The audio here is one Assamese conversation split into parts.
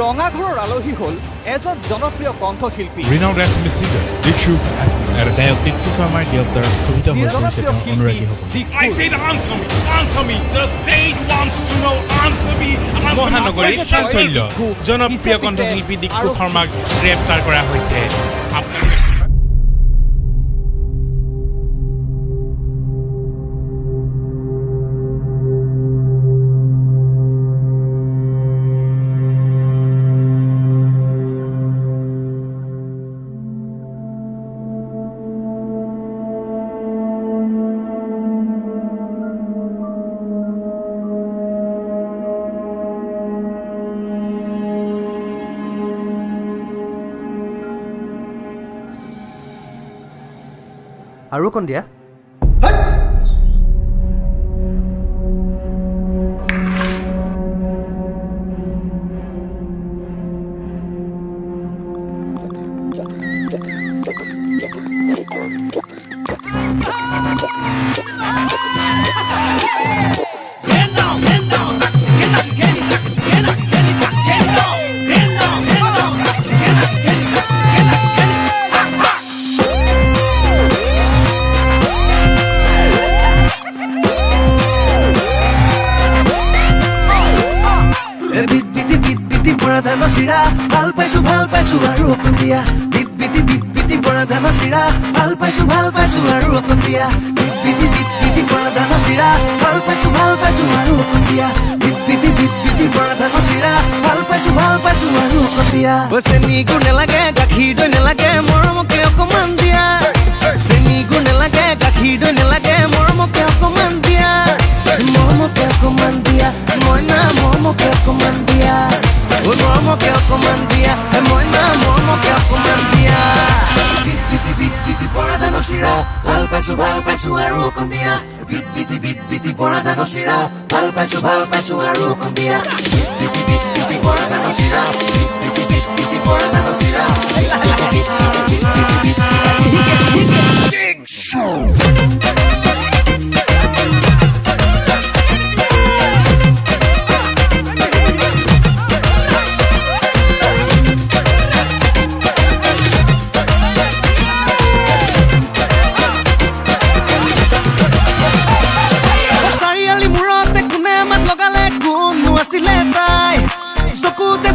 ৰঙাঘৰৰ আলহী হ'ল এজন জনপ্ৰিয় কণ্ঠশিল্পী renowned Assamese singer Dikshu has been arrested. গায়ক দিকশু শৰ্মাৰ গ্ৰেপ্তাৰত ক্ষুব্ধ হৈ পৰিছে অনুৰাগী সকল I said answer me just say it once to know answer me মহানগৰীৰ চাঞ্চল্য জনপ্ৰিয় কণ্ঠশিল্পী দিকশু শৰ্মাক গ্ৰেপ্তাৰ কৰা হৈছে আৰু কোন দিয়া Danasira, ভাল পাইছো আৰু অকণ দিয়া বিট পৰা দানচিৰা ভাল পাইছো আৰু অকণ দিয়া বিট পৰা দানচিৰা ভাল পাইছো আৰু অকণ দিয়া বিট পৰা দানচিৰা ভাল পাইছো আৰু অকণ দিয়া চেনি গুৰ নেলাগে গাখীৰ দৈ নেলাগে মৰমকে অকমান দিয়া চেনি গুৰ নেলাগে গাখীৰ দৈ নেলাগে মৰমকে অকমান দিয়া মইনা মৰমকে অকমান দিয়া মৰমকে অকমান দিয়া মইনা মৰমকে অকমান দিয়া বিট পৰা দানচিৰা ভাল পাইছো আৰু অকণ দিয়া বিট পৰা দানচিৰা ভাল পাইছো আৰু অকণ দিয়া বিট পৰা দানচিৰা বিট পৰা দানচিৰা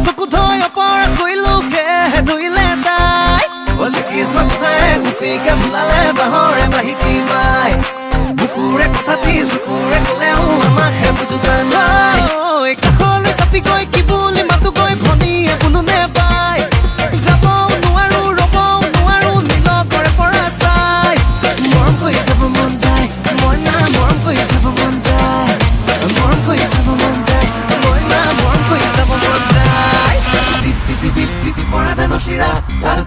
চকু ধৈ অপৰাধ কৰিলো ধৰিলে তাই কৃষ্ণ কথাই গোপীকে বোলালে বাহৰে বাহিতি বাই বুকুৰে কথাটি চকুৰে কলেও আমাকহে বুজোতা নাই কাষলৈ চাপি গৈ কি বুলি মাতো গৈ ভনীয়ে কোনো নেপাই যাব নোৱাৰো ৰ'ব নোৱাৰো নীল কৰে পৰা চাই মৰম কৰি চাব মন যায় মইনা মৰম কৰি চাব মন যায় মৰম কৰি চাব মন যায় মইনা মৰম কৰি চাব মন যায় বিট পৰা দানচিৰা ভাল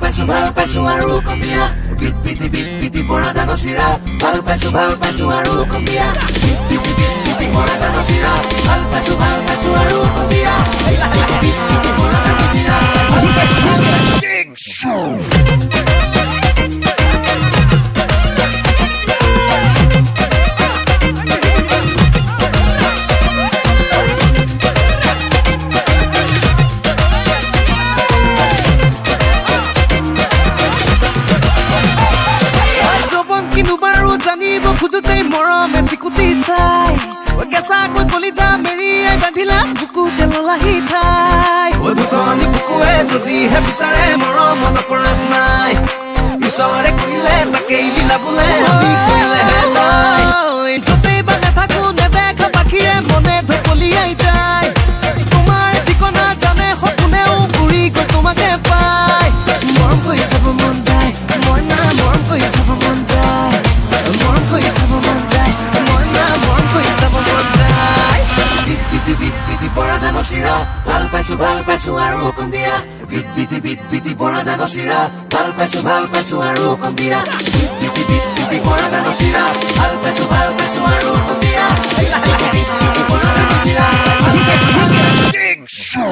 পাইছো আৰু অকণ দিয়া বিট পৰা দানচিৰা ভাল পাইছো আৰু অকণ দিয়া বিট পৰা দানচিৰা ভাল পাইছো আৰু অকণ দিয়া বিট পৰা দানচিৰা ভাল পাইছো জানিব খোজোতেই মৰমে চিকুটি চাই কেঁচাকৈ কলিজা মেৰিয়াই বান্ধিলা বুকুতে ললাহি ঠাই বুকনি বুকুৱে যদিহে বিচাৰে মৰমত অপৰাধ নাই ঈশ্বৰে কৰিলে তাকেই লীলা বোলে আমি কৰিলেহে নাই য'তেই বা নাথাকো নেদেখা পাখিৰে মনে ঢকলিয়াই যায় তোমাৰ ঠিকনা জানে সপোনেও ঘূৰি গৈ তোমাকে পায় মৰম কৰি চাব মন যায় মইনা মৰম কৰি চাব মন যায় মৰম কৰি চাব মন যায় মইনা মৰম কৰি চাব মন যায় বিট পৰা দানচিৰা ভাল পাইছো আৰু অকণ দিয়া বিট পৰা দানচিৰা ভাল পাইছো আৰু অকণ দিয়া বিট পৰা দানচিৰা ভাল পাইছো আৰু অকণ দিয়া বিট পৰা দানচিৰা ভাল পাইছো